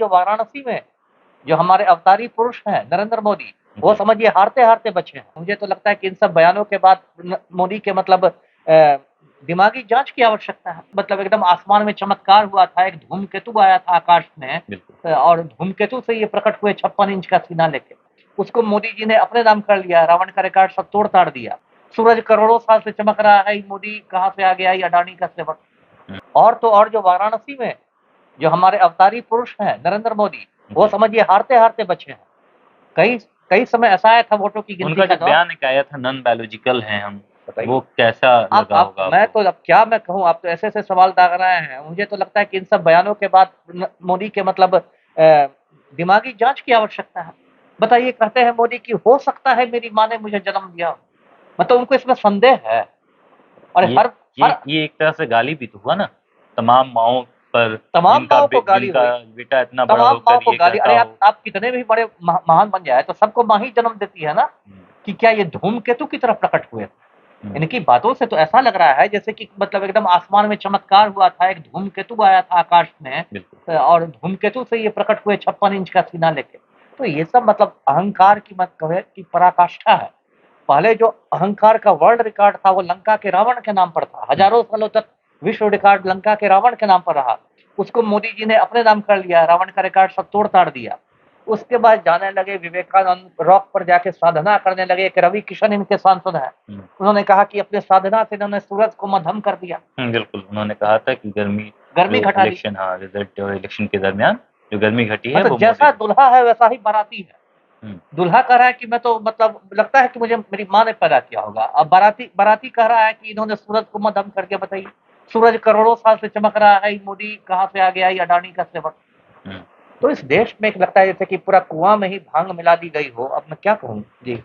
जो वाराणसी में जो हमारे अवतारी पुरुष हैं नरेंद्र मोदी, वो जी। समझिए हारते-हारते बचे हैं। मुझे तो लगता है कि इन सब बयानों के बाद मोदी के मतलब दिमागी जाँच की आवश्यकता है। मतलब एकदम आसमान में चमत्कार हुआ था, एक धूमकेतु आया था आकाश में बिल्कुल। और धूमकेतु से ये प्रकट हुए 56 इंच का सीना लेके। उसको मोदी जी ने अपने नाम कर लिया, रावण का रिकॉर्ड सब तोड़-ताड़ दिया। सूरज करोड़ों साल से चमक रहा है, ये मोदी कहाँ से आ गया, ये अडानी का सेवक। हुँ। और तो और जो वाराणसी में जो हमारे अवतारी पुरुष हैं नरेंद्र मोदी, वो जी। समझिए हारते-हारते बचे हैं। कई कई समय ऐसा आया था वोटों की गिनती उनका का जो दौर। बयान एक आया था नॉन बायोलॉजिकल हैं हम, बताइए। वो कैसा लगा आप होगा मैं आपको? तो अब क्या मैं कहूँ, आप तो ऐसे-ऐसे सवाल दाग रहे हैं। मुझे तो लगता है कि इन सब बयानों के बाद मोदी के मतलब दिमागी जाँच की आवश्यकता है। बताइए, कहते हैं मोदी कि हो सकता है मेरी माँ ने मुझे जन्म दिया हो। मतलब उनको इसमें संदेह है। और ये हर ये हर ये एक तरह से गाली भी तो हुआ ना, तमाम माँओं पर तमाम माँओं को गाली जिनका हुई। बेटा इतना बड़ा तमाम माँओं होकर को ये गाली, कहता अरे हो। आप कितने भी बड़े महान बन जाए तो सबको माँ ही जन्म देती है ना, हुँ, कि क्या ये धूमकेतु की तरह प्रकट हुए। हुँ, इनकी बातों से तो ऐसा लग रहा है जैसे कि मतलब एकदम आसमान में चमत्कार हुआ था, एक धूमकेतु आया था आकाश में बिल्कुल। और धूमकेतु से ये प्रकट हुए 56 इंच का सीना लेके। तो ये सब मतलब अहंकार की मत कहे कि पराकाष्ठा है। पहले जो अहंकार का वर्ल्ड रिकॉर्ड था वो लंका के रावण के नाम पर था। हुँ, हजारों सालों तक विश्व रिकॉर्ड लंका के रावण के नाम पर रहा। उसको मोदी जी ने अपने नाम कर लिया, रावण का रिकॉर्ड सब तोड़-ताड़ दिया। उसके बाद जाने लगे विवेकानंद रॉक पर जाके साधना करने लगे। एक रवि किशन इनके सांसद हैं। हुँ, उन्होंने कहा कि अपने साधना से इन्होंने सूरज को मद्धम कर दिया, बिल्कुल, उन्होंने कहा था कि गर्मी जो घटा दी। इलेक्शन रिज़ल्ट और इलेक्शन के दरमियान जो गर्मी घटी है मतलब वो मोदी जैसा ने। दूल्हा है वैसा ही बाराती है। हुँ, दूल्हा कह रहा है कि मैं तो मतलब लगता है कि मुझे मेरी माँ ने पैदा किया होगा। अब बाराती बाराती कह रहा है कि इन्होंने सूरज को मद्धम कर दिया। बताइए, सूरज करोड़ों साल से चमक रहा है, ये मोदी कहाँ से आ गया, ये अडानी का सेवक। हुँ। तो इस देश में एक लगता है जैसे कि पूरा कुआँ में ही भांग मिला दी गई हो। अब मैं क्या कहूँ? जी।